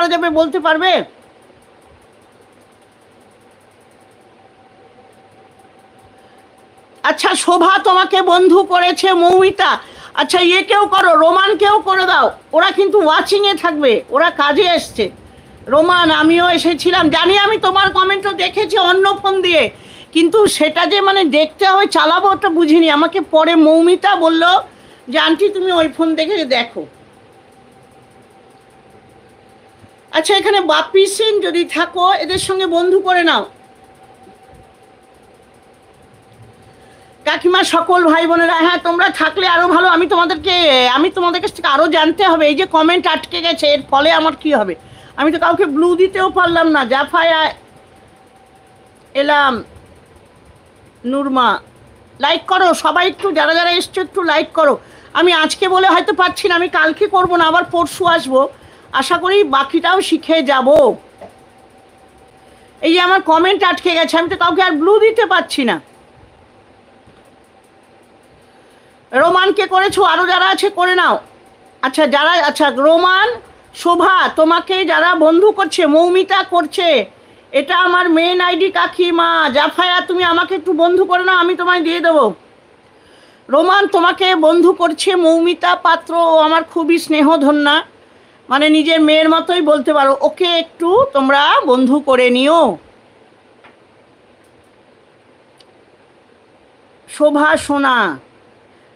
করা যাবে বলতে পারবে? আচ্ছা শোভা তোমাকে বন্ধু করেছে মৌমিতা, আচ্ছা কেউ করো, রোমানকেও করে দাও, ওরা কিন্তু ওয়াচিংয়ে থাকবে, ওরা কাজে এসছে। রোমান আমিও এসেছিলাম, জানি আমি তোমার কমেন্টও দেখেছি অন্য ফোন দিয়ে, কিন্তু সেটা যে মানে দেখতে হবে চালাবো ওটা বুঝিনি। আমাকে পরে মৌমিতা বলল যে আন্টি তুমি ওই ফোন দেখে দেখো। আচ্ছা এখানে বাপি সেন যদি থাকো এদের সঙ্গে বন্ধু করে নাও। কাকিমা সকল ভাই বোনেরা, হ্যাঁ তোমরা থাকলে আরো ভালো, আমি তোমাদের কাছ থেকে আরো জানতে হবে। এই যে কমেন্ট আটকে গেছে এর ফলে আমার কি হবে? আমি তো কাউকে ব্লু দিতেও পারলাম না। জাফায়া এলাম, নুরমা লাইক করো সবাই, একটু যারা যারা এসছো একটু লাইক করো। আমি আজকে বলে হয়তো পারছি না, আমি কালকে করবো না, আবার পরশু আসবো, আশা করি বাকিটাও শিখে যাব। এই যে আমার কমেন্ট আটকে গেছে, আমি তো কাউকে আর ব্লু দিতে পারছি না। রোমানকে করেছো, আরো যারা আছে করে নাও। আচ্ছা যারা, আচ্ছা রোমান, শোভা তোমাকে যারা বন্ধু করছে, মৌমিতা করছে, এটা আমার মেন আইডি কাকিমা। জাফায়া তুমি আমাকে একটু বন্ধু করে নাও, আমি তোমায় দিয়ে দেবো। রোমান তোমাকে বন্ধু করছে মৌমিতা পাত্র, আমার খুবই স্নেহধন্যা, মানে নিজের মেয়ের মতোই বলতে পারো, ওকে একটু তোমরা বন্ধু করে নিও। শোভা সোনা,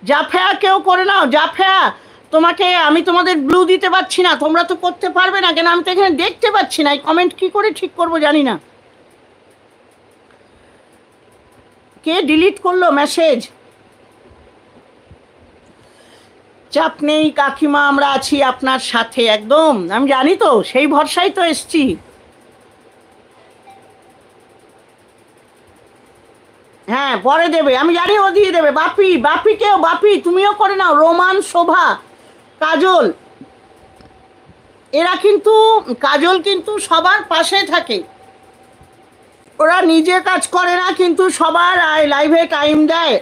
জাফেয়া কেউ করে নাও। জাফেয়া তোমাকে আমি তোমাদের ব্লু দিতে পারছি না, তোমরা তো করতে পারবে না কেন? আমি তো এখানে দেখতে পাচ্ছি না, এই কমেন্ট কি করে ঠিক করবো জানি না। কে ডিলিট করলো মেসেজ? চাপ নেই কাকিমা, আমরা আছি আপনার সাথে একদম, আমি জানি তো, সেই ভরসাই তো এসছি। হ্যাঁ পরে দেবে, আমি জানি ও দিয়ে দেবে। বাপিকেও, বাপি তুমিও করে নাও। রোমান, শোভা, কাজল, এরা কিন্তু, কাজল কিন্তু সবার পাশে থাকে, ওরা নিজে কাজ করে না কিন্তু সবার লাইভে টাইম দেয়।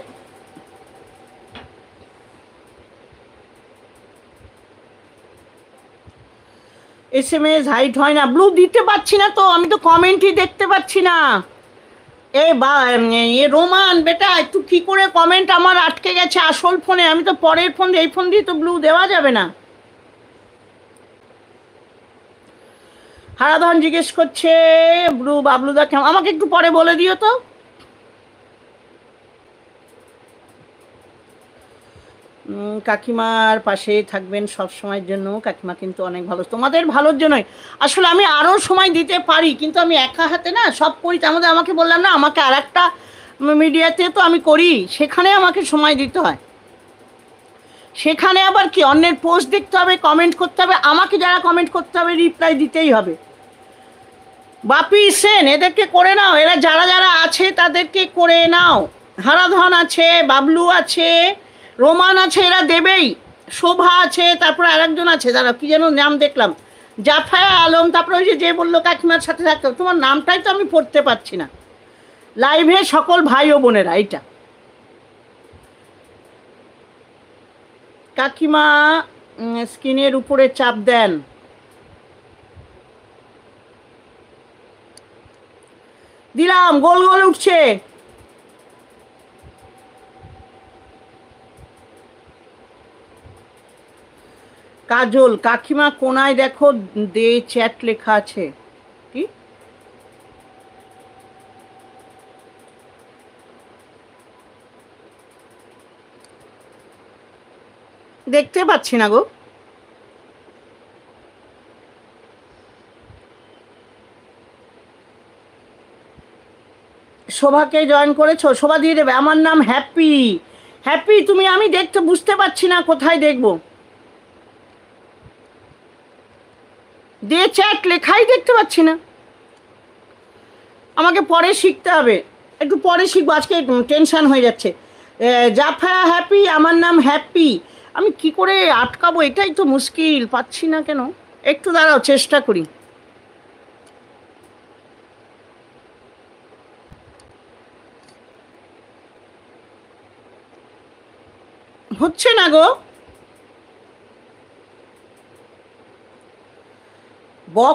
SMS হাইট হয় না, ব্লু দিতে পারছি না তো, আমি তো কমেন্টই দেখতে পাচ্ছি না। রোমান বেটা একটু কি করে, কমেন্ট আমার আটকে গেছে আসল ফোনে, আমি তো পরের ফোন, এই ফোন দিয়ে তো ব্লু দেওয়া যাবে না। হারাধন জিজ্ঞেস করছে ব্লু বাবলুদা কেমন, আমাকে একটু পরে বলে দিও তো। কাকিমার পাশে থাকবেন সব সময়ের জন্য, কাকিমা কিন্তু অনেক ভালো, তোমাদের ভালোর জন্যই। আসলে আমি আরও সময় দিতে পারি, কিন্তু আমি একা হাতে না সব করি, তার মধ্যে আমাকে বললাম না, আমাকে আর একটা মিডিয়াতে তো আমি করি, সেখানে আমাকে সময় দিতে হয়, সেখানে আবার কি অন্যের পোস্ট দেখতে হবে, কমেন্ট করতে হবে, আমাকে যারা কমেন্ট করতে হবে রিপ্লাই দিতেই হবে। বাপি সেন এদেরকে করে নাও, এরা যারা যারা আছে তাদেরকে করে নাও। হারাধন আছে, বাবলু আছে, রোমান আছে, এরা দেবেই। শোভা আছে, তারপরে আরেকজন আছে, যারা কি যেন নাম দেখলাম, জাফায়া আলম, তারপরে ওই যে বললো কাকিমার সাথে থাকতে, তোমার নামটাই তো আমি পড়তে পারছি না। লাইভে সকল ভাই ও বোনেরা, এইটা কাকিমা স্ক্রিনের উপরে চাপ দেন। দিলাম, গোল গোল উঠছে। কাজল কাকিমা কোনায় দেখো দে চ্যাট লেখা আছে, কি দেখতে পাচ্ছি না গো। শোভাকে জয়েন করেছো, শোভা দিয়ে দেবে। আমার নাম হ্যাপি। হ্যাপি তুমি, আমি দেখতে বুঝতে পারছি না কোথায় দেখবো, দে চ্যাট লেখাই দেখতে পাচ্ছি না, আমাকে পরে শিখতে হবে, একটু পরে শিখবো, আজকে টেনশান হয়ে যাচ্ছে। জাফা হ্যাপি, আমার নাম হ্যাপি, আমি কি করে আটকাবো, এটাই তো মুশকিল, পাচ্ছি না কেন। একটু দাঁড়াও, চেষ্টা করি। হচ্ছে না গো। বক